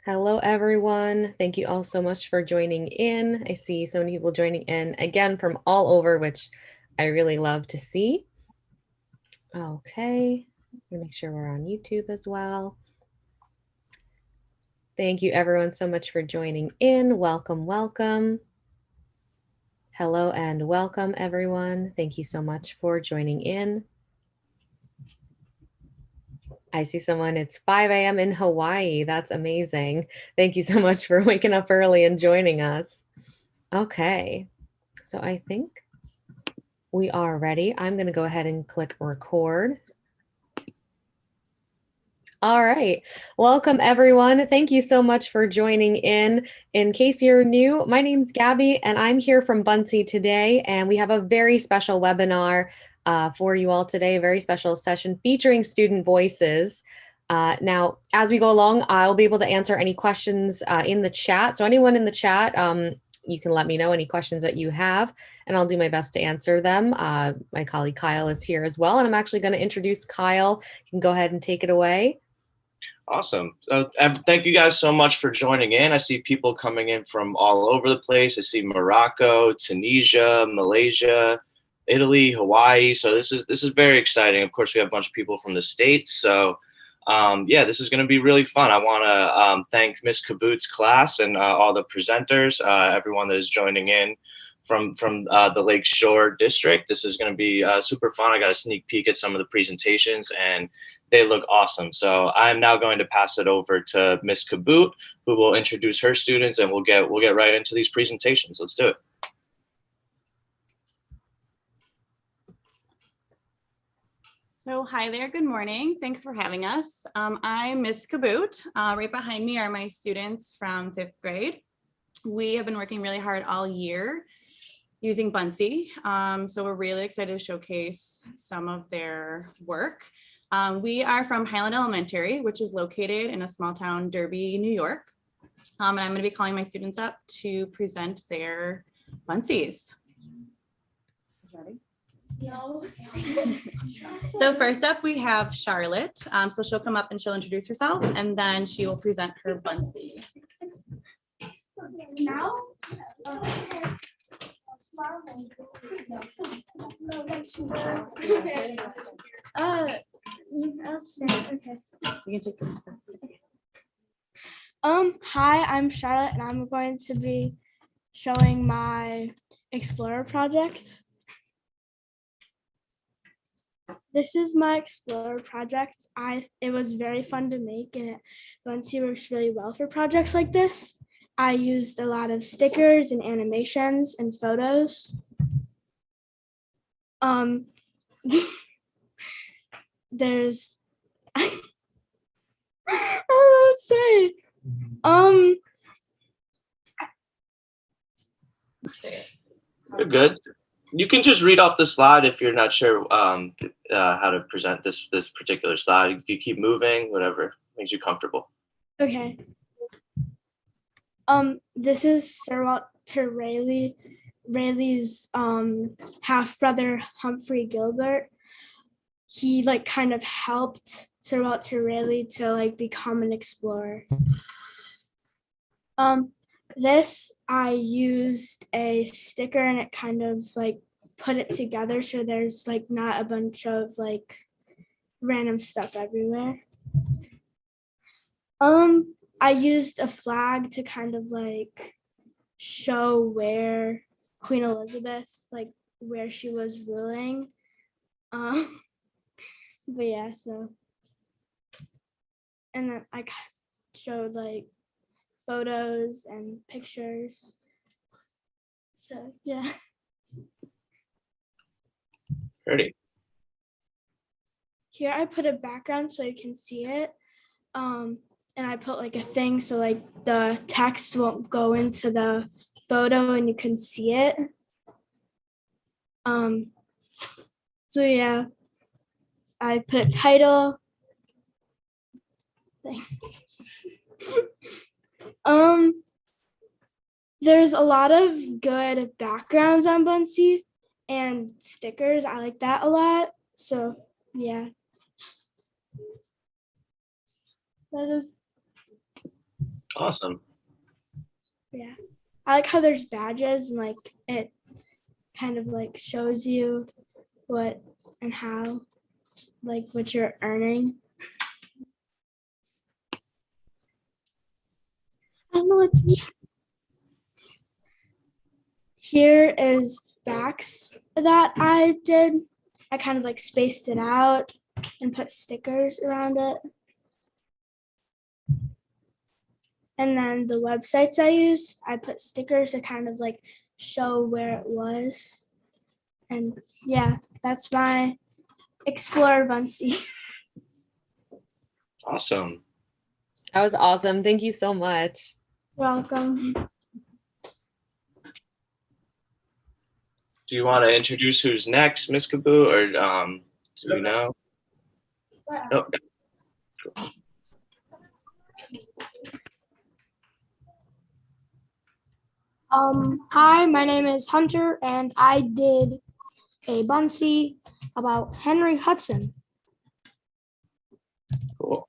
Hello, everyone. Thank you all so much for joining in. I see so many people joining in again from all over, which I really love to see. Okay, make sure we're on YouTube as well. Thank you, everyone, so much for joining in. Welcome, welcome. Hello and welcome, everyone. Thank you so much for joining in. I see someone, it's 5 a.m. in Hawaii. That's amazing. Thank you so much for waking up early and joining us. Okay, so I think we are ready. I'm going to go ahead and click record. All right. Welcome, everyone. Thank you so much for joining in. In case you're new, my name's Gabby, and I'm here from Bunsey today, and we have a very special webinar for you all today, a very special session featuring student voices. Now, as we go along, I'll be able to answer any questions in the chat. So anyone in the chat, you can let me know any questions that you have, and I'll do my best to answer them. My colleague Kyle is here as well, and I'm actually going to introduce Kyle. You can go ahead and take it away. Awesome. Thank you guys so much for joining in. I see people coming in from all over the place. I see Morocco, Tunisia, Malaysia, Italy, Hawaii. So this is very exciting. Of course, we have a bunch of people from the States. So yeah, this is going to be really fun. I want to thank Miss Kaboot's class and all the presenters, everyone that is joining in from the Lake Shore district. This is going to be super fun. I got a sneak peek at some of the presentations, and they look awesome. So I'm now going to pass it over to Miss Kaboot, who will introduce her students, and we'll get right into these presentations. Let's do it. So hi there, good morning. Thanks for having us. I'm Miss Kaboot. Right behind me are my students from 5th grade. We have been working really hard all year using Buncee. So we're really excited to showcase some of their work. We are from Highland Elementary, which is located in a small town, Derby, New York. And I'm going to be calling my students up to present their Bunsees. Ready? No. So first up, we have Charlotte. So she'll come up and she'll introduce herself, and then she will present her Bunsee. Now? Okay. You can take them. Hi, I'm Charlotte, and I'm going to be showing my Explorer project. This is my Explorer project. It was very fun to make, and Bunsee works really well for projects like this. I used a lot of stickers and animations and photos. There's I don't know what to say. You're good. You can just read off the slide if you're not sure how to present this particular slide. You keep moving, whatever makes you comfortable. Okay. This is Sir Walter Raleigh's half brother Humphrey Gilbert. He kind of helped Sir Walter Raleigh to become an explorer. This I used a sticker, and it kind of put it together so there's not a bunch of random stuff everywhere. I used a flag to kind of show where Queen Elizabeth, where she was ruling. But yeah, so, and then I showed photos and pictures. So yeah. Ready. Here I put a background so you can see it. And I put a thing so the text won't go into the photo and you can see it. So yeah, I put a title. There's a lot of good backgrounds on Bunsee and stickers. I like that a lot. So yeah. That is. Awesome. Yeah. I like how there's badges and like it kind of like shows you what and how, like what you're earning. I don't know what's here is facts that I did. I kind of like spaced it out and put stickers around it. And then the websites I used, I put stickers to kind of like show where it was. And yeah, that's my Explorer Bunsey. Awesome. That was awesome. Thank you so much. Welcome. Do you want to introduce who's next, Miss Kaboo, or do we know? Oh, Hi, my name is Hunter, and I did a Bunsee about Henry Hudson. cool.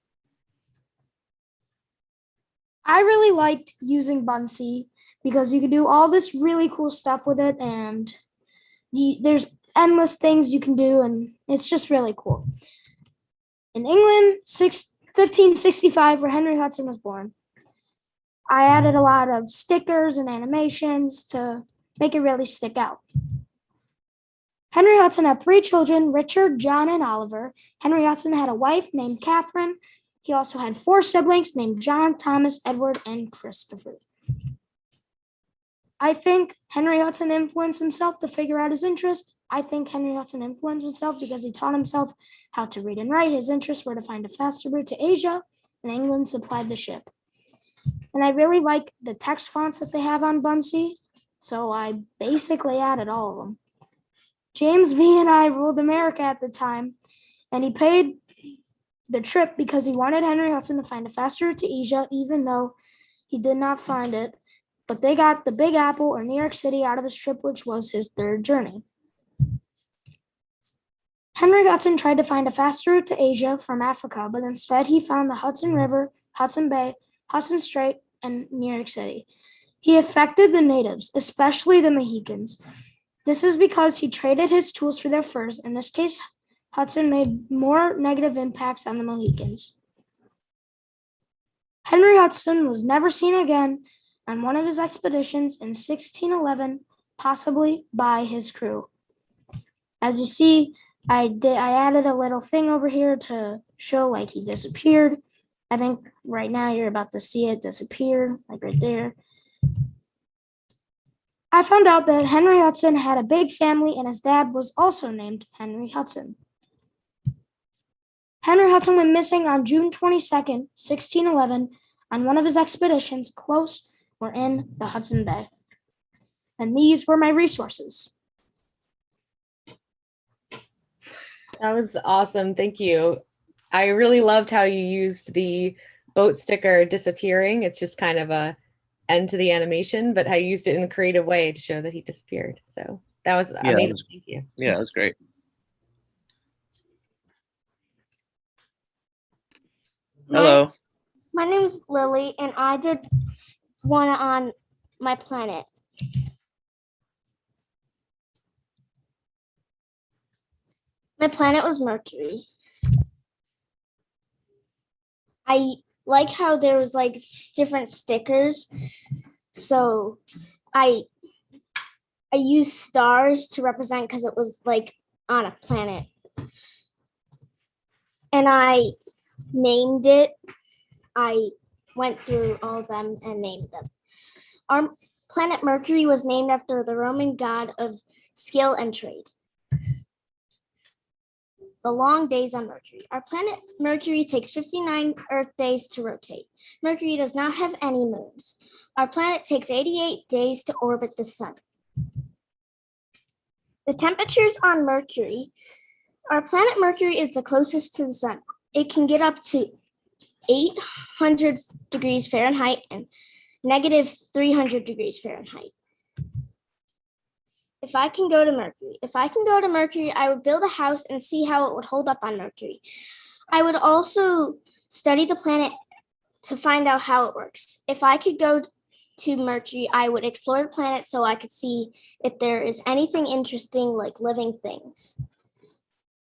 I really liked using Buncee because you can do all this really cool stuff with it, and there's endless things you can do, and it's just really cool. In England, 1565, where Henry Hudson was born, I added a lot of stickers and animations to make it really stick out. Henry Hudson had 3 children, Richard, John, and Oliver. Henry Hudson had a wife named Catherine. He also had 4 siblings named John, Thomas, Edward, and Christopher. I think Henry Hudson influenced himself to figure out his interest. I think Henry Hudson influenced himself because he taught himself how to read and write. His interests were to find a faster route to Asia, and England supplied the ship. And I really like the text fonts that they have on Bunsey, so I basically added all of them. James V. and I ruled America at the time, and he paid the trip because he wanted Henry Hudson to find a faster route to Asia, even though he did not find it. But they got the Big Apple or New York City out of this trip, which was his 3rd journey. Henry Hudson tried to find a faster route to Asia from Africa, but instead he found the Hudson River, Hudson Bay, Hudson Strait, and New York City. He affected the natives, especially the Mohicans. This is because he traded his tools for their furs. In this case, Hudson made more negative impacts on the Mohicans. Henry Hudson was never seen again on one of his expeditions in 1611, possibly by his crew. As you see, I added a little thing over here to show like he disappeared. I think right now you're about to see it disappear, like right there. I found out that Henry Hudson had a big family and his dad was also named Henry Hudson. Henry Hudson went missing on June 22nd, 1611, on one of his expeditions close or in the Hudson Bay. And these were my resources. That was awesome. Thank you. I really loved how you used the boat sticker disappearing. It's just kind of a end to the animation, but how you used it in a creative way to show that he disappeared. So that was amazing. Thank you. Yeah, that's great. Hello. My name is Lily, and I did one on my planet. My planet was Mercury. I like how there was like different stickers. So I used stars to represent because it was like on a planet. And I named it. I went through all of them and named them. Our planet Mercury was named after the Roman god of skill and trade. The long days on Mercury. Our planet Mercury takes 59 Earth days to rotate. Mercury does not have any moons. Our planet takes 88 days to orbit the sun. The temperatures on Mercury. Our planet Mercury is the closest to the sun. It can get up to 800 degrees Fahrenheit and negative 300 degrees Fahrenheit. If I can go to Mercury, I would build a house and see how it would hold up on Mercury. I would also study the planet to find out how it works. If I could go to Mercury, I would explore the planet so I could see if there is anything interesting like living things.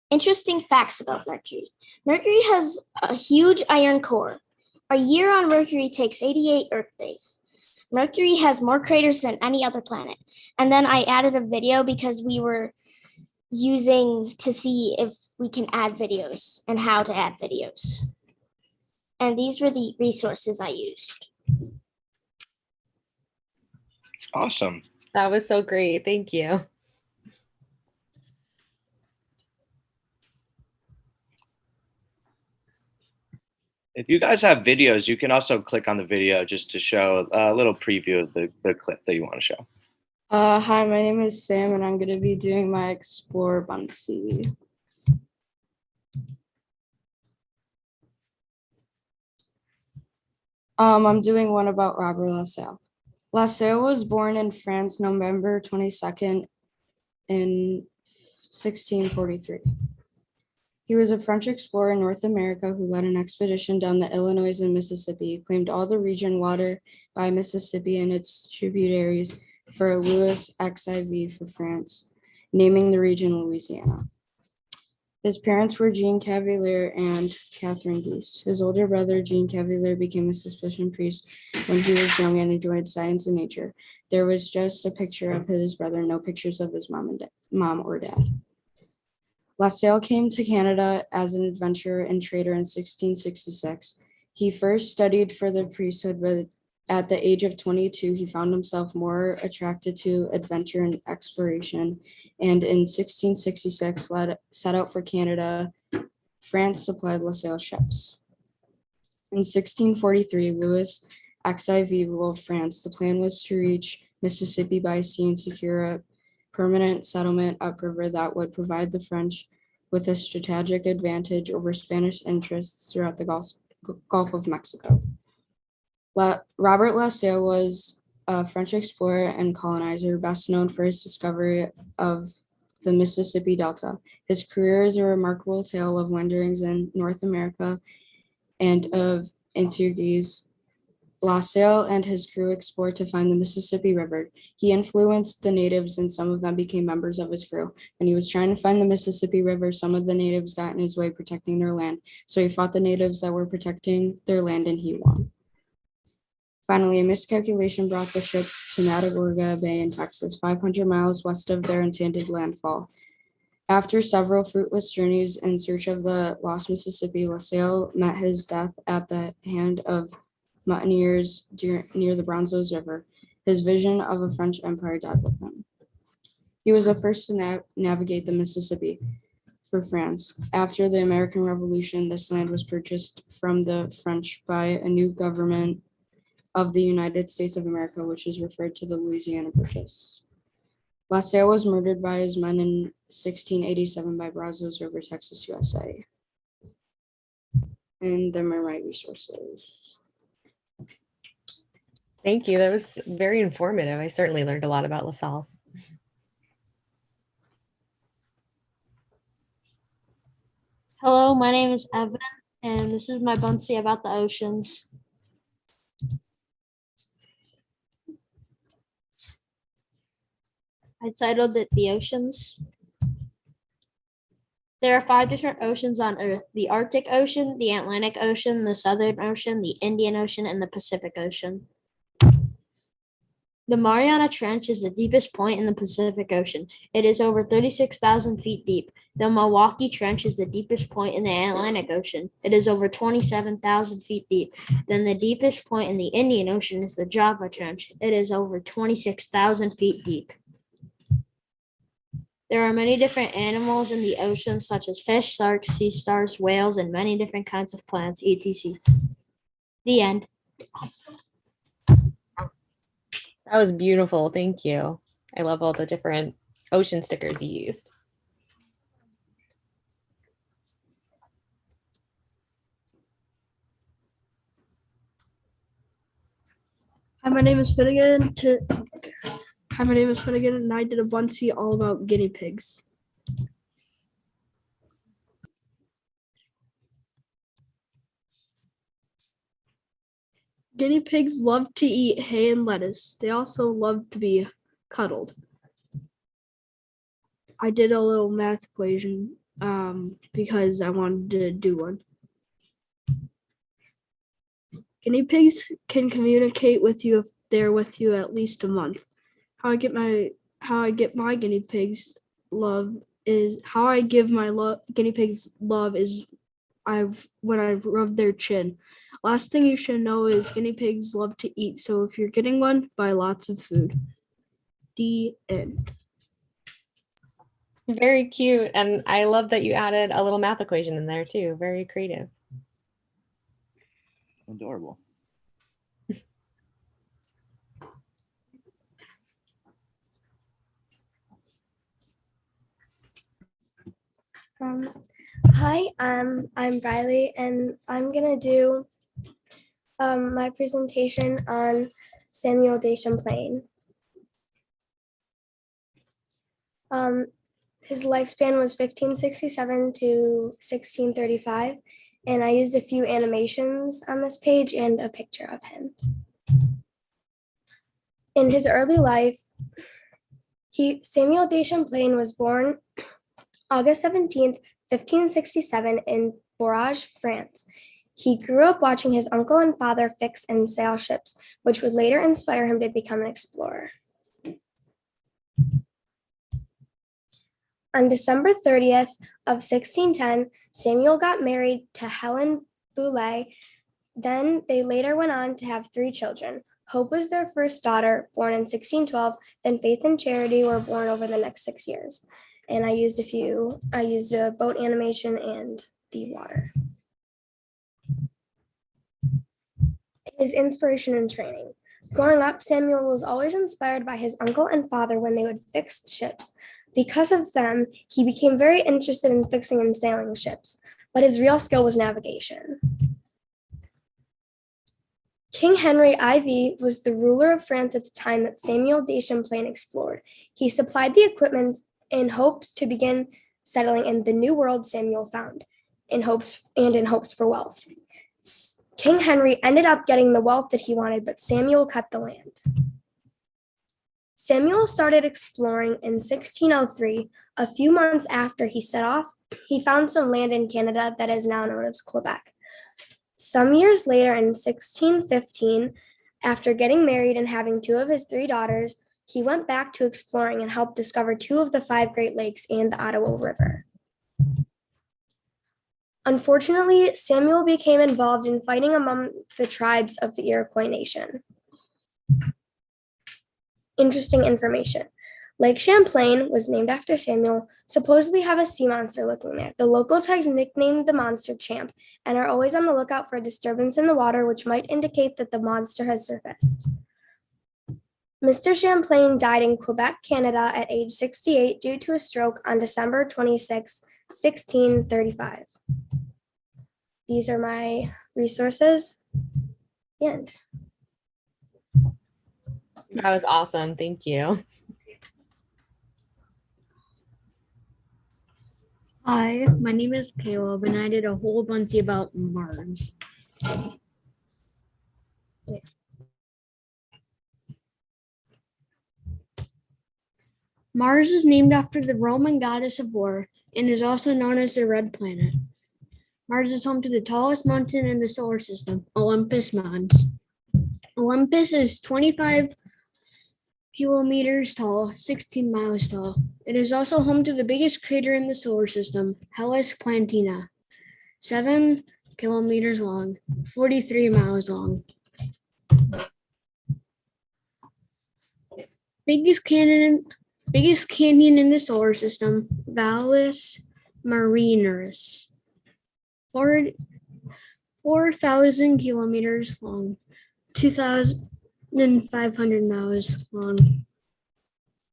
Interesting facts about Mercury. Mercury has a huge iron core. A year on Mercury takes 88 Earth days. Mercury has more craters than any other planet. And then I added a video because we were using to see if we can add videos and how to add videos. And these were the resources I used. Awesome. That was so great. Thank you. If you guys have videos, you can also click on the video just to show a little preview of the clip that you want to show. Hi, my name is Sam, and I'm going to be doing my Explore Buncee. I'm doing one about Robert Lassalle. Lassalle was born in France, November 22nd in 1643. He was a French explorer in North America who led an expedition down the Illinois and Mississippi. He claimed all the region water by Mississippi and its tributaries for Louis XIV for France, naming the region Louisiana. His parents were Jean Cavalier and Catherine Geese. His older brother, Jean Cavalier, became a Cistercian priest when he was young and enjoyed science and nature. There was just a picture of his brother, no pictures of his mom or dad. Lassalle came to Canada as an adventurer and trader in 1666. He first studied for the priesthood, but at the age of 22, he found himself more attracted to adventure and exploration, and in 1666 set out for Canada. France supplied Lassalle ships. In 1643, Louis XIV ruled France. The plan was to reach Mississippi by sea and secure a permanent settlement upriver that would provide the French with a strategic advantage over Spanish interests throughout the Gulf of Mexico. Robert Lassalle was a French explorer and colonizer, best known for his discovery of the Mississippi Delta. His career is a remarkable tale of wanderings in North America and of intrigues. Lassalle and his crew explored to find the Mississippi River. He influenced the natives and some of them became members of his crew. When he was trying to find the Mississippi River, some of the natives got in his way protecting their land. So he fought the natives that were protecting their land and he won. Finally, a miscalculation brought the ships to Matagorda Bay in Texas, 500 miles west of their intended landfall. After several fruitless journeys in search of the lost Mississippi, Lassalle met his death at the hand of mutineers near the Brazos River. His vision of a French empire died with him. He was the first to navigate the Mississippi for France. After the American Revolution, this land was purchased from the French by a new government of the United States of America, which is referred to the Louisiana Purchase. Lassalle was murdered by his men in 1687 by Brazos River, Texas, USA. And them are my resources. Thank you. That was very informative. I certainly learned a lot about Lassalle. Hello, my name is Evan, and this is my Bunsee about the oceans. I titled it The Oceans. There are 5 different oceans on Earth: the Arctic Ocean, the Atlantic Ocean, the Southern Ocean, the Indian Ocean, and the Pacific Ocean. The Mariana Trench is the deepest point in the Pacific Ocean. It is over 36,000 feet deep. The Milwaukee Trench is the deepest point in the Atlantic Ocean. It is over 27,000 feet deep. Then the deepest point in the Indian Ocean is the Java Trench. It is over 26,000 feet deep. There are many different animals in the ocean, such as fish, sharks, sea stars, whales, and many different kinds of plants, etc. The end. That was beautiful. Thank you. I love all the different ocean stickers you used. Hi, my name is Finnegan. Hi, my name is Finnegan, and I did a Bunsee all about guinea pigs. Guinea pigs love to eat hay and lettuce. They also love to be cuddled. I did a little math equation because I wanted to do one. Guinea pigs can communicate with you if they're with you at least a month. How I get my guinea pigs love is how I give my guinea pigs love is when I rub their chin. Last thing you should know is guinea pigs love to eat. So if you're getting one, buy lots of food. The end. Very cute. And I love that you added a little math equation in there too. Very creative. Adorable. Hi, I'm Riley, and I'm gonna do my presentation on Samuel de Champlain. His lifespan was 1567 to 1635, and I used a few animations on this page and a picture of him. In his early life, Samuel de Champlain was born August 17th, 1567 in Bourges, France. He grew up watching his uncle and father fix and sail ships, which would later inspire him to become an explorer. On December 30th of 1610, Samuel got married to Helen Boulay. Then they later went on to have 3 children. Hope was their first daughter, born in 1612, then Faith and Charity were born over the next 6 years. And I used a boat animation and the water. His inspiration and training. Growing up, Samuel was always inspired by his uncle and father when they would fix ships. Because of them, he became very interested in fixing and sailing ships, but his real skill was navigation. King Henry IV was the ruler of France at the time that Samuel de Champlain explored. He supplied the equipment in hopes to begin settling in the new world Samuel found, in hopes for wealth. King Henry ended up getting the wealth that he wanted, but Samuel kept the land. Samuel started exploring in 1603. A few months after he set off, he found some land in Canada that is now known as Quebec. Some years later, in 1615, after getting married and having 2 of his 3 daughters, he went back to exploring and helped discover 2 of the 5 Great Lakes and the Ottawa River. Unfortunately, Samuel became involved in fighting among the tribes of the Iroquois Nation. Interesting information. Lake Champlain was named after Samuel, supposedly have a sea monster looking there. The locals have nicknamed the monster Champ and are always on the lookout for a disturbance in the water, which might indicate that the monster has surfaced. Mr. Champlain died in Quebec, Canada at age 68 due to a stroke on December 26, 1635. These are my resources. The end. That was awesome. Thank you. Hi, my name is Caleb, and I did a whole bunch about Mars. Mars is named after the Roman goddess of war and is also known as the Red Planet. Mars is home to the tallest mountain in the solar system, Olympus Mons. Olympus is 25 kilometers tall, 16 miles tall. It is also home to the biggest crater in the solar system, Hellas Plantina, 7 kilometers long, 43 miles long. Biggest canyon in the solar system, Valles Marineris, 4,000 kilometers long, 2,500 miles long.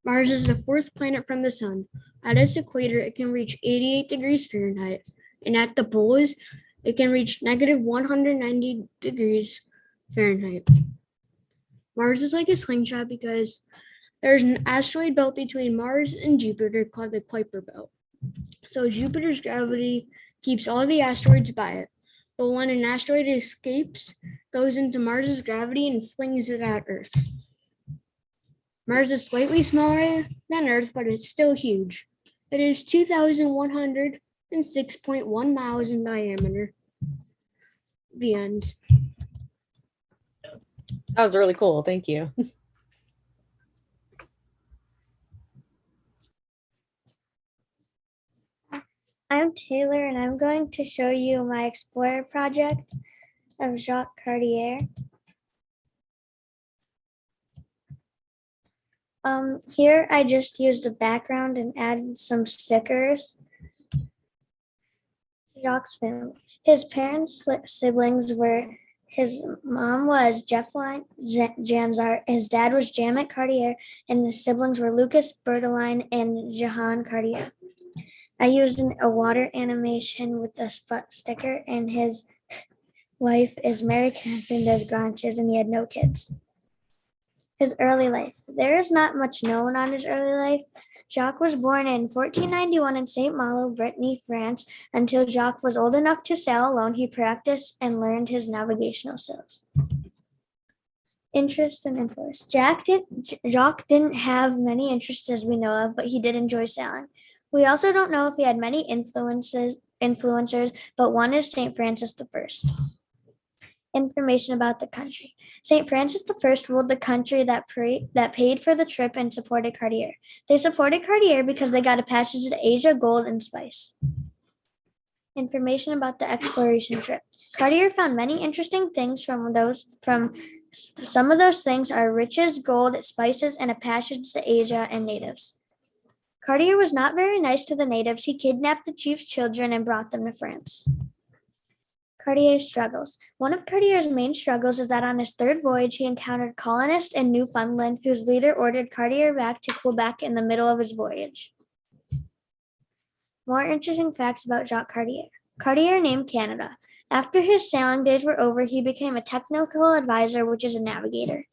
Mars is the 4th planet from the sun. At its equator, it can reach 88 degrees Fahrenheit, and at the poles, it can reach negative 190 degrees Fahrenheit. Mars is like a slingshot because there's an asteroid belt between Mars and Jupiter called the Kuiper Belt. So Jupiter's gravity keeps all the asteroids by it. But when an asteroid escapes, goes into Mars's gravity and flings it at Earth. Mars is slightly smaller than Earth, but it's still huge. It is 2,106.1 miles in diameter. The end. That was really cool. Thank you. I'm Taylor, and I'm going to show you my Explorer project of Jacques Cartier. Here I just used a background and added some stickers. Jacques' family. His parents' siblings were, his mom was Jamsart, his dad was Jamet Cartier, and his siblings were Lucas Bertoline and Jehan Cartier. I used a water animation with a spot sticker, and his wife is Mary Catherine Desgranges, and he had no kids. His early life. There is not much known on his early life. Jacques was born in 1491 in Saint Malo, Brittany, France. Until Jacques was old enough to sail alone, he practiced and learned his navigational skills. Interests and influence. Jacques didn't have many interests as we know of, but he did enjoy sailing. We also don't know if he had many influencers, but one is St. Francis I. Information about the country. St. Francis I ruled the country that paid for the trip and supported Cartier. They supported Cartier because they got a passage to Asia, gold, and spice. Information about the exploration trip. Cartier found many interesting things some of those things are riches, gold, spices, and a passage to Asia and natives. Cartier was not very nice to the natives. He kidnapped the chief's children and brought them to France. Cartier Struggles. One of Cartier's main struggles is that on his third voyage, he encountered colonists in Newfoundland whose leader ordered Cartier back to Quebec in the middle of his voyage. More interesting facts about Jacques Cartier. Cartier named Canada. After his sailing days were over, he became a technical advisor, which is a navigator.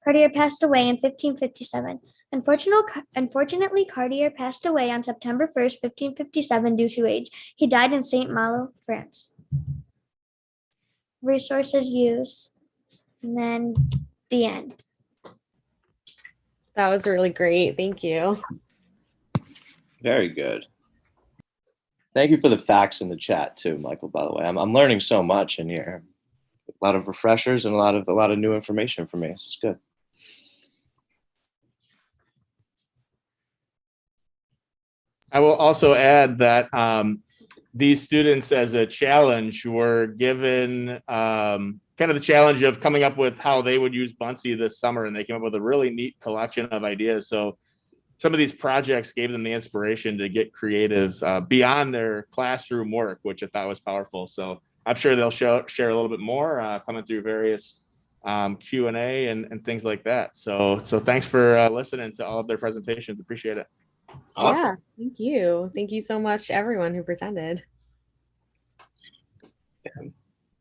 Cartier passed away in 1557. Unfortunately, Cartier passed away on September 1st, 1557 due to age. He died in Saint Malo, France. Resources used, and then the end. That was really great. Thank you. Very good. Thank you for the facts in the chat too, Michael, by the way. I'm learning so much in here. A lot of refreshers and a lot of new information for me. This is good. I will also add that these students, as a challenge, were given kind of the challenge of coming up with how they would use Bunsey this summer, and they came up with a really neat collection of ideas. So some of these projects gave them the inspiration to get creative beyond their classroom work, which I thought was powerful. So I'm sure they'll share a little bit more coming through various Q&A and things like that. So thanks for listening to all of their presentations. Appreciate it. Yeah, thank you. Thank you so much, everyone who presented.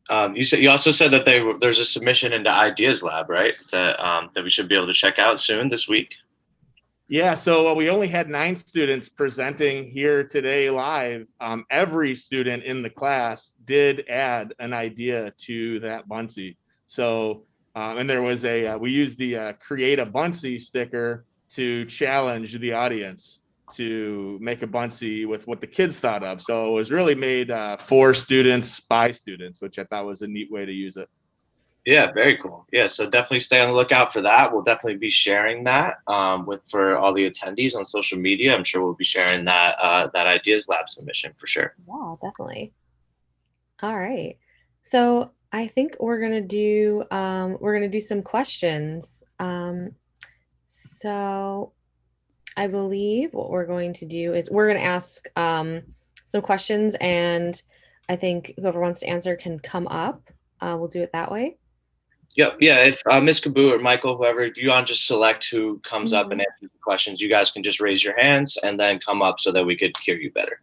You also said that there's a submission into Ideas Lab, right? That we should be able to check out soon this week. Yeah, so we only had 9 students presenting here today live. Every student in the class did add an idea to that Bunsey. So, and there was we used the Create a Bunsey sticker to challenge the audience to make a Bunsey with what the kids thought of. So it was really made for students by students, which I thought was a neat way to use it. Yeah, very cool. Yeah, so definitely stay on the lookout for that. We'll definitely be sharing that for all the attendees on social media. I'm sure we'll be sharing that Ideas Lab submission for sure. Yeah, definitely. All right. So I think we're gonna do some questions. So I believe what we're going to do is we're going to ask some questions, and I think whoever wants to answer can come up. We'll do it that way. Yep. Yeah. If Ms. Kaboo or Michael, whoever, if you want to just select who comes up and answers the questions, you guys can just raise your hands and then come up so that we could hear you better.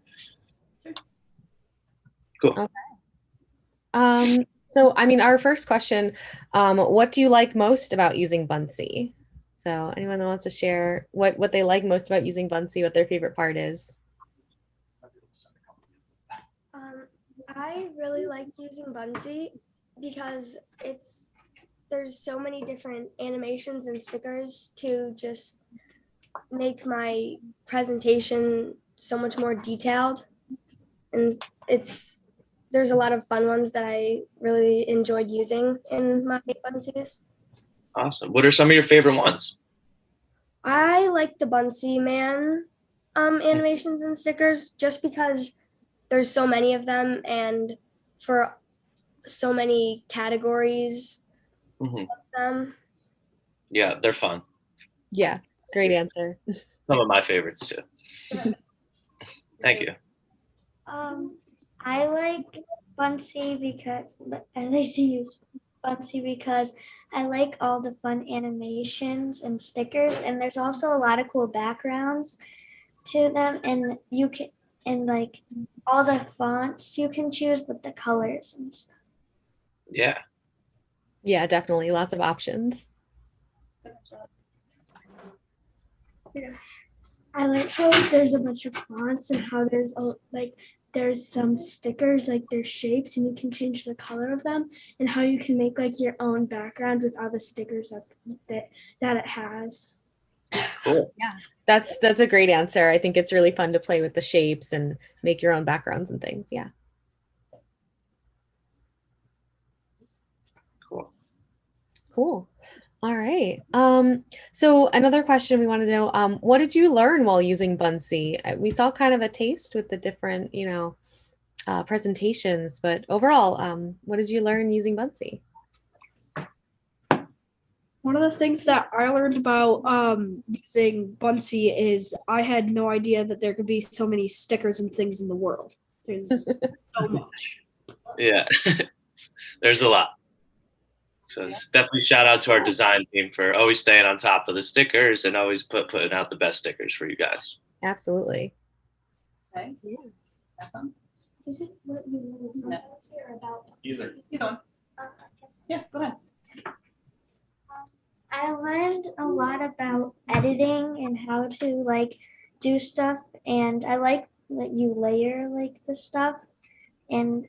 Cool. Okay. So, I mean, our first question, what do you like most about using Bunsey? So anyone that wants to share what they like most about using Bunsey, what their favorite part is? I really like using Bunsey. because there's so many different animations and stickers to just make my presentation so much more detailed, and there's a lot of fun ones that I really enjoyed using in my Bunsees. Awesome. What are some of your favorite ones? I like the Bunsee man animations and stickers just because there's so many of them and for so many categories Mhm. of them. Yeah, they're fun. Yeah, great answer. Some of my favorites too. Thank you. I like Bunsey because I like to use Bunsey because I like all the fun animations and stickers, and there's also a lot of cool backgrounds to them, and you can like all the fonts you can choose with the colors and stuff. Yeah. Yeah, definitely. Lots of options. I like how there's a bunch of fonts and how there's some stickers, like there's shapes, and you can change the color of them, and how you can make like your own background with all the stickers that it has. Cool. Yeah, that's a great answer. I think it's really fun to play with the shapes and make your own backgrounds and things. Yeah. Cool. Cool. All right. So another question we want to know, what did you learn while using Bunsee? We saw kind of a taste with the different, presentations, but overall, what did you learn using Bunsee? One of the things that I learned about using Bunchy is I had no idea that there could be so many stickers and things in the world. There's so much. Yeah. There's a lot. So definitely shout out to our design team for always staying on top of the stickers and always putting out the best stickers for you guys. Absolutely. Okay. Yeah. Awesome. Is it what you No. about? Either. You go. Yeah, go ahead. I learned a lot about editing and how to like do stuff, and I like that you layer like the stuff, and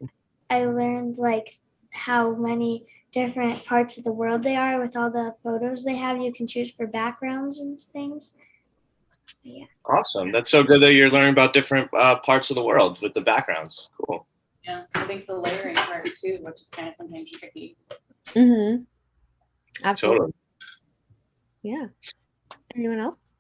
I learned like how many different parts of the world they are with all the photos they have you can choose for backgrounds and things. Yeah. Awesome. That's so good that you're learning about different parts of the world with the backgrounds. Cool. Yeah, I think the layering part too, which is kind of sometimes tricky. Mm-hmm. Absolutely. Totally. Yeah. Anyone else?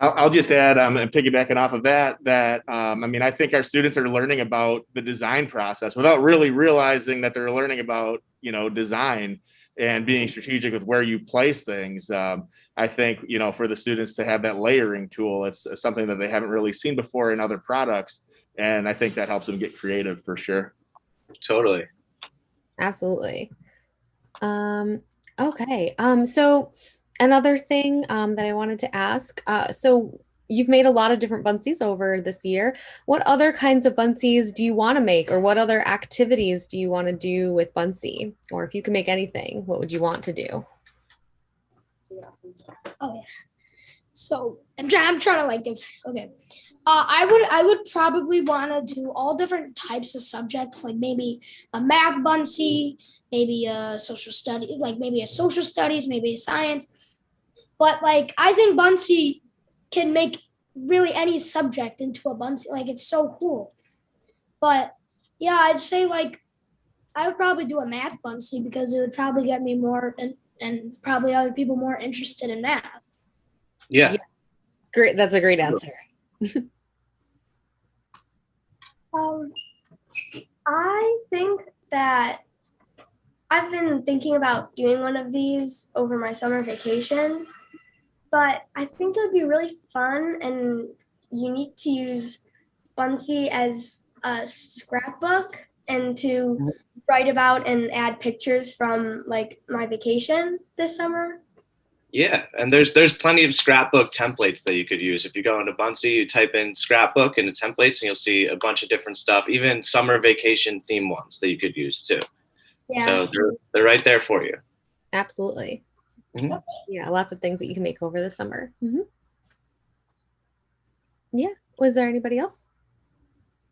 I'll just add, and piggybacking off of that, I think our students are learning about the design process without really realizing that they're learning about, design and being strategic with where you place things. I think, for the students to have that layering tool, it's something that they haven't really seen before in other products. And I think that helps them get creative for sure. Totally. Absolutely. Okay. So another thing that I wanted to ask, so you've made a lot of different bunsees over this year. What other kinds of bunsees do you want to make, or what other activities do you want to do with Bunsee? Or if you can make anything, what would you want to do? Oh yeah. So I'm trying to like give. Okay. I would probably want to do all different types of subjects, like maybe a math Bunsee, maybe a social study, like maybe a social studies, maybe a science. But like I think Bunsee can make really any subject into a Bunsee. Like it's so cool. But yeah, I'd say like I would probably do a math Bunsee because it would probably get me more and probably other people more interested in math. Yeah. Great. That's a great answer. I think that I've been thinking about doing one of these over my summer vacation, but I think it would be really fun and unique to use Bunsee as a scrapbook and to write about and add pictures from like my vacation this summer. Yeah, and there's plenty of scrapbook templates that you could use. If you go into Bunsee, you type in scrapbook into templates, and you'll see a bunch of different stuff, even summer vacation theme ones that you could use too. Yeah. So they're right there for you. Absolutely. Mhm. Yeah, lots of things that you can make over the summer. Mm-hmm. Yeah. Was there anybody else?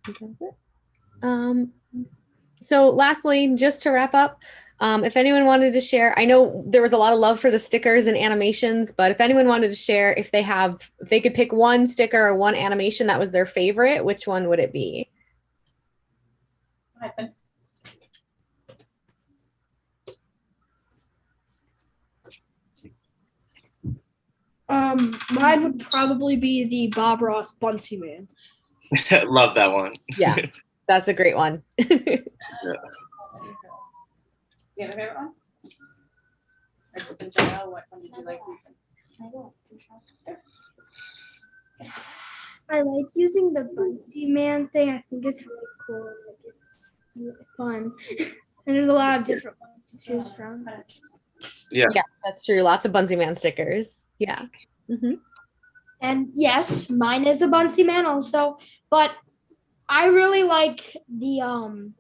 That was it. So lastly, just to wrap up, if anyone wanted to share, I know there was a lot of love for the stickers and animations, but if anyone wanted to share, if they could pick one sticker or one animation that was their favorite, which one would it be? Mine would probably be the Bob Ross Bunsey Man. Love that one. Yeah, that's a great one. You have a favorite one? Or just in general, what one did you like using? I like using the Bunsey Man thing. I think it's really cool. Like it's really fun. And there's a lot of different ones to choose from. Yeah. Yeah, that's true. Lots of Bunsey Man stickers. Yeah. And yes, mine is a Bunsey Man also, but I really like the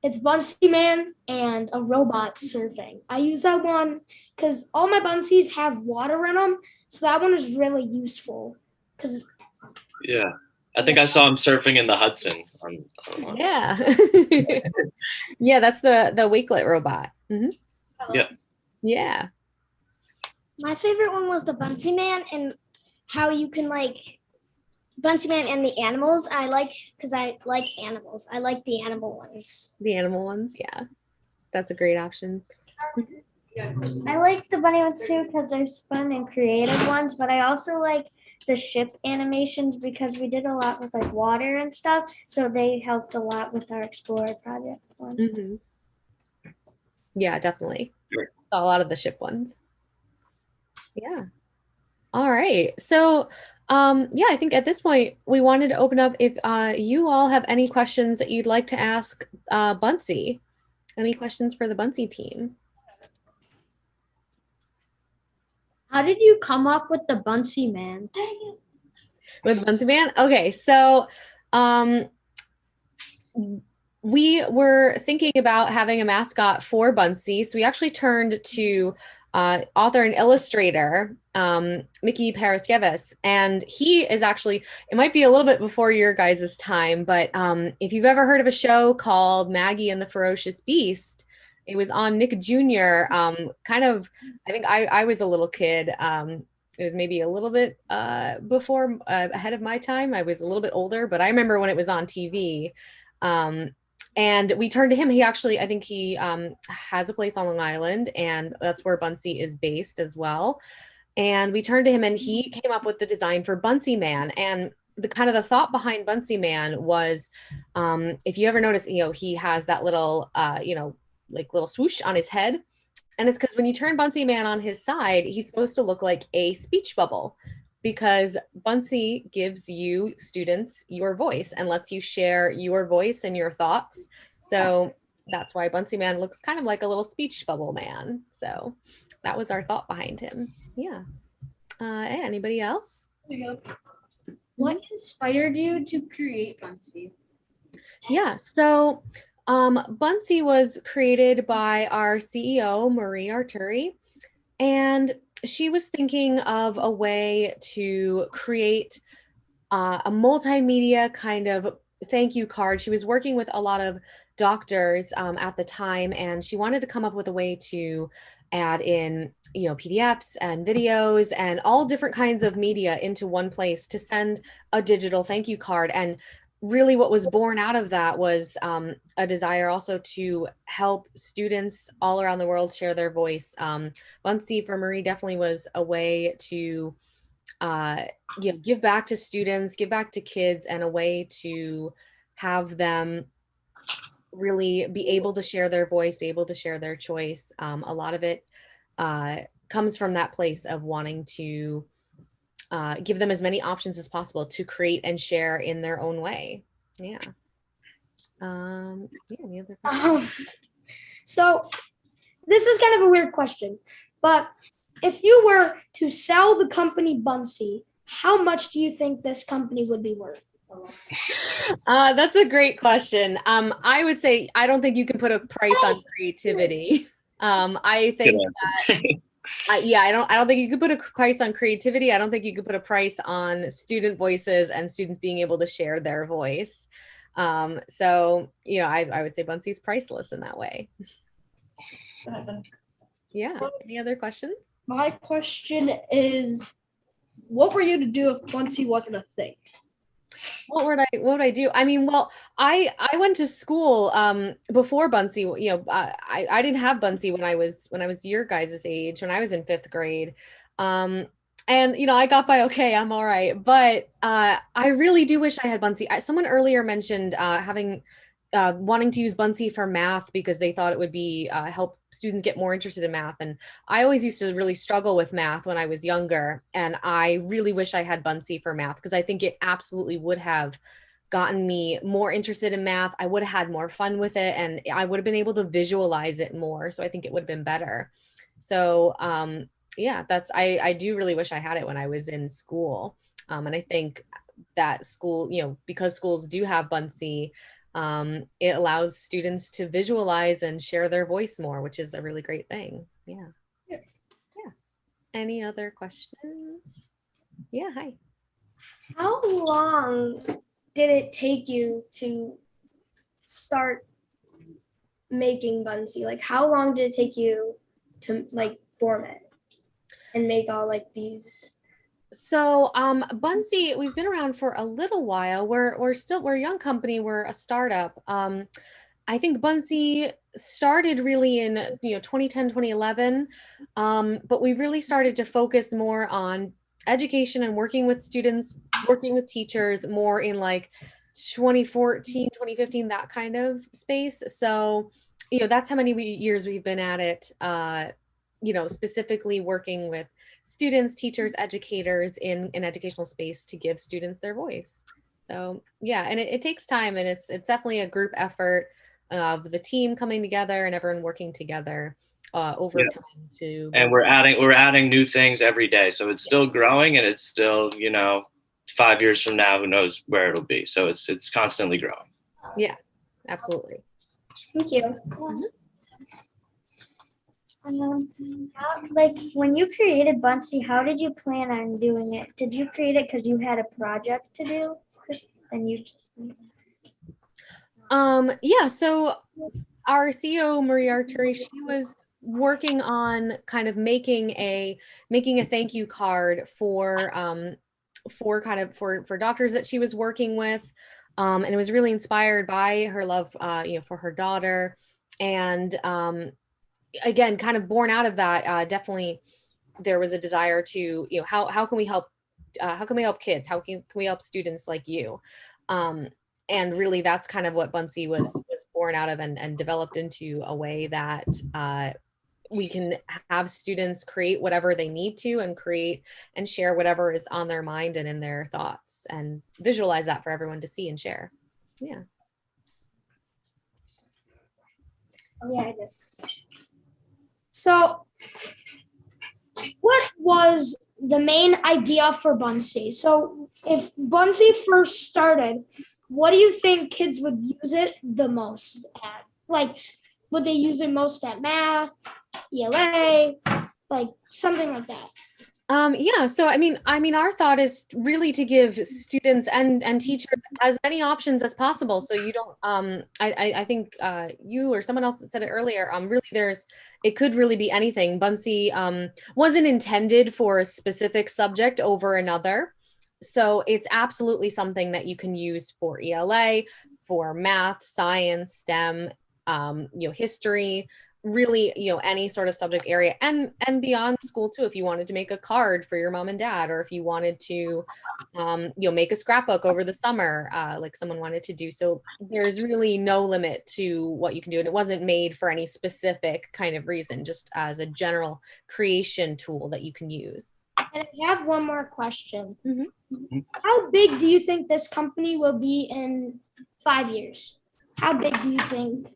it's Bunsey Man and a robot surfing. I use that one because all my Bunseys have water in them, so that one is really useful. Because Yeah. I think I saw him surfing in the Hudson. Yeah. Yeah, that's the wakelet robot. Yeah. Yeah. My favorite one was the Bunsey Man, and how you can like Bunsey Man and the animals. Because I like animals. I like the animal ones. The animal ones. Yeah. That's a great option. I like the bunny ones too because there's fun and creative ones, but I also like the ship animations because we did a lot with like water and stuff, so they helped a lot with our Explorer project ones. Yeah, definitely. Saw a lot of the ship ones. Yeah. All right. So, yeah, I think at this point we wanted to open up if you all have any questions that you'd like to ask Bunsey. Any questions for the Bunsey team? How did you come up with the Bunsey Man? With Bunsey Man? Okay, so we were thinking about having a mascot for Bunsey, so we actually turned to author and illustrator Mickey Paraskevis, and he is actually, it might be a little bit before your guys' time, but if you've ever heard of a show called Maggie and the Ferocious Beast, it was on Nick Jr. Kind of, I think I was a little kid. It was maybe a little bit before, ahead of my time. I was a little bit older, but I remember when it was on TV. And we turned to him. He actually, I think he has a place on Long Island, and that's where Bunsey is based as well. And we turned to him, and he came up with the design for Bunsey Man. And the kind of the thought behind Bunsey Man was, if you ever notice, he has that little, like little swoosh on his head. And it's because when you turn Bunsey Man on his side, he's supposed to look like a speech bubble, because Bunsey gives you students your voice and lets you share your voice and your thoughts. So that's why Bunsey Man looks kind of like a little speech bubble man. So that was our thought behind him. Yeah. Anybody else? What inspired you to create Bunsey? Yeah, so Bunsey was created by our CEO, Marie Arturi, and she was thinking of a way to create a multimedia kind of thank you card. She was working with a lot of doctors at the time, and she wanted to come up with a way to add in, PDFs and videos and all different kinds of media into one place to send a digital thank you card. And really what was born out of that was a desire also to help students all around the world share their voice. Bunsey for Marie definitely was a way to give back to students, give back to kids, and a way to have them really be able to share their voice, be able to share their choice. A lot of it comes from that place of wanting to give them as many options as possible to create and share in their own way. Yeah. Any other questions? So this is kind of a weird question, but if you were to sell the company Bunsey, how much do you think this company would be worth? That's a great question. I would say I don't think you can put a price on creativity. I think that I don't think you could put a price on creativity. I don't think you could put a price on student voices and students being able to share their voice. So, I would say Bunsee's priceless in that way. Yeah. Any other questions? My question is, what were you to do if Bunsey wasn't a thing? What would I do? I mean, well, I went to school before Bunsey. I didn't have Bunsey when I was your guys' age, when I was in 5th grade. And I got by okay, I'm all right. But I really do wish I had Bunsey. Someone earlier mentioned wanting to use Bunsey for math because they thought it would be help students get more interested in math. And I always used to really struggle with math when I was younger. And I really wish I had Bunsey for math because I think it absolutely would have gotten me more interested in math. I would have had more fun with it and I would have been able to visualize it more. So I think it would have been better. So yeah, I do really wish I had it when I was in school. And I think that school, because schools do have Bunsey, it allows students to visualize and share their voice more, which is a really great thing. Yeah. Any other questions? Yeah, hi. How long did it take you to start making Bunsey? Like, how long did it take you to form it and make all these? So Bunsey, we've been around for a little while. We're a young company. We're a startup. I think Bunsey started really in 2010, 2011, but we really started to focus more on education and working with students, working with teachers more in 2014, 2015, that kind of space. So that's how many years we've been at it. Specifically working with students, teachers, educators in an educational space to give students their voice. So yeah, and it takes time, and it's definitely a group effort of the team coming together and everyone working together over time to. And we're adding new things every day, so it's still growing, and it's still 5 years from now, who knows where it'll be. So it's constantly growing. Yeah, absolutely. Thank you. When you created Bunsey, how did you plan on doing it? Did you create it because you had a project to do, and you just? Yeah. So our CEO Marie Arturi, she was working on kind of making a thank you card for doctors that she was working with, and it was really inspired by her love, for her daughter, and again, kind of born out of that, definitely there was a desire to, how can we help kids? How can we help students like you? And really that's kind of what Bunsey was born out of and developed into a way that we can have students create whatever they need to and create and share whatever is on their mind and in their thoughts and visualize that for everyone to see and share. Yeah. Yeah, I guess. So, what was the main idea for Bunsey? So, if Bunsey first started, what do you think kids would use it the most at? Would they use it most at math, ELA, something like that? Yeah, so I mean, our thought is really to give students and teachers as many options as possible. So you don't, I think you or someone else said it earlier. Really, it could really be anything. Bunsey wasn't intended for a specific subject over another, so it's absolutely something that you can use for ELA, for math, science, STEM, history. Really, any sort of subject area and beyond school too. If you wanted to make a card for your mom and dad, or if you wanted to, make a scrapbook over the summer, like someone wanted to do. So there's really no limit to what you can do. And it wasn't made for any specific kind of reason, just as a general creation tool that you can use. And I have one more question. Mm-hmm. How big do you think this company will be in 5 years? How big do you think?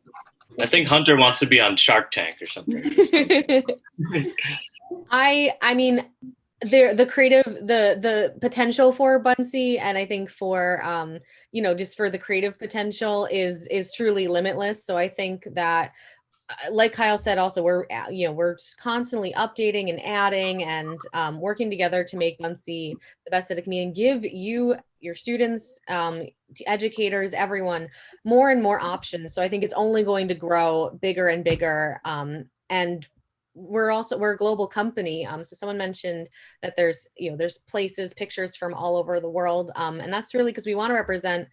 I think Hunter wants to be on Shark Tank or something. I mean, the creative, the potential for Bunsey, and I think for just for the creative potential is truly limitless. So I think that like Kyle said, also we're we're constantly updating and adding and working together to make Bunsee the best that it can be, and give you, your students, to educators, everyone, more and more options. So I think it's only going to grow bigger and bigger. And we're a global company. So someone mentioned that there's places, pictures from all over the world, and that's really because we want to represent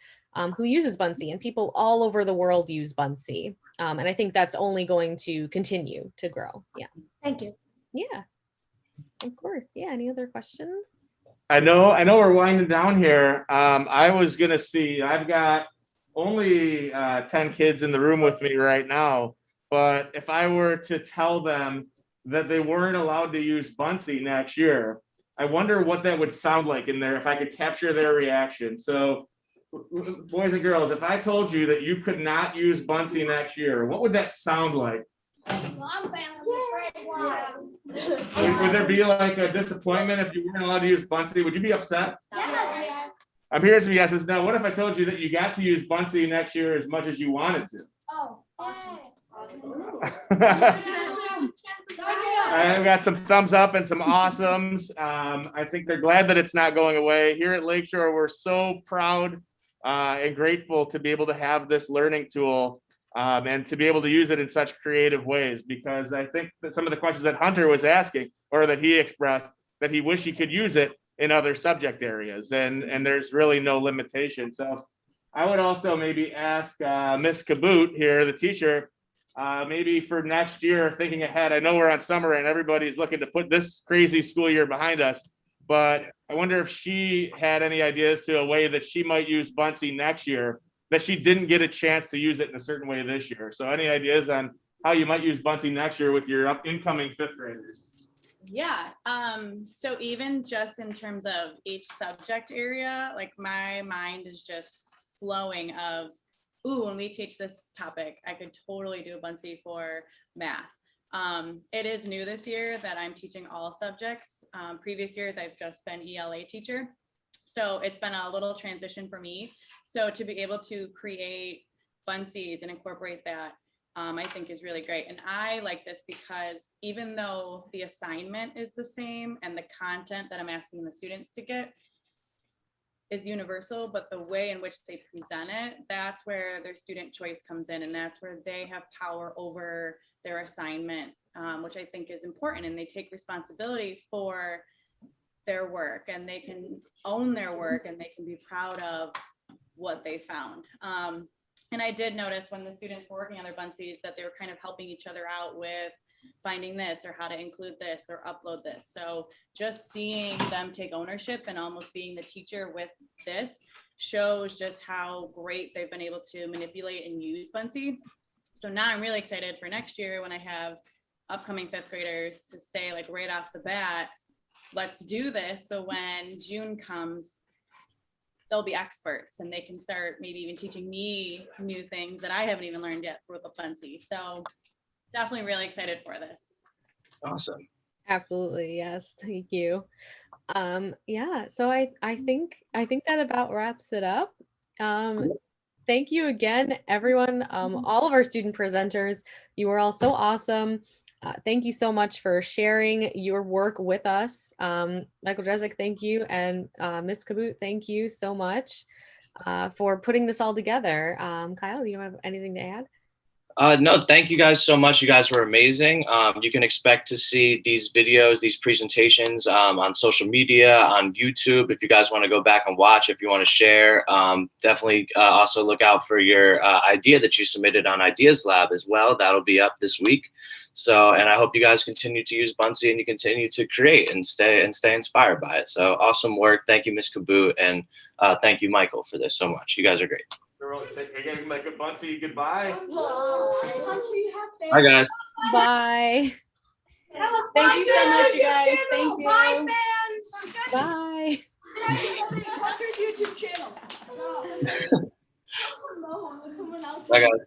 who uses Bunsee, and people all over the world use Bunsee. And I think that's only going to continue to grow. Yeah. Thank you. Yeah. Of course. Yeah. Any other questions? I know we're winding down here. I was gonna see, I've got only 10 kids in the room with me right now, but if I were to tell them that they weren't allowed to use Bunsee next year, I wonder what that would sound like in there if I could capture their reaction. So boys and girls, if I told you that you could not use Bunsee next year, what would that sound like? Would there be like a disappointment if you weren't allowed to use Bunsee? Would you be upset? Yeah. I'm hearing some yeses. Now, what if I told you that you got to use Bunsee next year as much as you wanted to? Oh, awesome. I've got some thumbs up and some awesomes. I think they're glad that it's not going away. Here at Lakeshore, we're so proud and grateful to be able to have this learning tool and to be able to use it in such creative ways, because I think that some of the questions that Hunter was asking, or that he expressed, that he wished he could use it in other subject areas, and there's really no limitation. So I would also maybe ask Miss Kaboot here, the teacher, maybe for next year, thinking ahead. I know we're on summer and everybody's looking to put this crazy school year behind us, but I wonder if she had any ideas to a way that she might use Bunsee next year that she didn't get a chance to use it in a certain way this year. So any ideas on how you might use Bunsee next year with your incoming fifth graders? Yeah. So even just in terms of each subject area, like my mind is just flowing of, ooh, when we teach this topic, I could totally do a Bunsee for math. It is new this year that I'm teaching all subjects. Previous years, I've just been ELA teacher. So it's been a little transition for me. So to be able to create Bunsees and incorporate that, I think is really great. And I like this because even though the assignment is the same and the content that I'm asking the students to get is universal, but the way in which they present it, that's where their student choice comes in, and that's where they have power over their assignment, which I think is important. And they take responsibility for their work, and they can own their work, and they can be proud of what they found. And I did notice when the students were working on their Bunsees that they were kind of helping each other out with finding this or how to include this or upload this. So just seeing them take ownership and almost being the teacher with this shows just how great they've been able to manipulate and use Bunsee. So now I'm really excited for next year when I have upcoming fifth graders to say, like, right off the bat, let's do this. So when June comes, they'll be experts and they can start maybe even teaching me new things that I haven't even learned yet with the Bunsee. So definitely really excited for this. Awesome. Absolutely. Yes. Thank you. Yeah. So I think that about wraps it up. Thank you again, everyone. All of our student presenters, you were all so awesome. Thank you so much for sharing your work with us. Michael Jezik, thank you. And Ms. Kaboot, thank you so much for putting this all together. Kyle, do you have anything to add? No, thank you guys so much. You guys were amazing. You can expect to see these videos, these presentations on social media, on YouTube. If you guys want to go back and watch, if you want to share, definitely also look out for your idea that you submitted on Ideas Lab as well. That'll be up this week. So, and I hope you guys continue to use Bunsee and you continue to create and stay inspired by it. So awesome work. Thank you, Ms. Kaboot. And thank you, Michael, for this so much. You guys are great. Again, like a Bunsee goodbye. Bye, guys. Bye. Thank you so much, you guys. Thank you. Bye, fans. Bye. Hunter's YouTube channel. Bye, guys.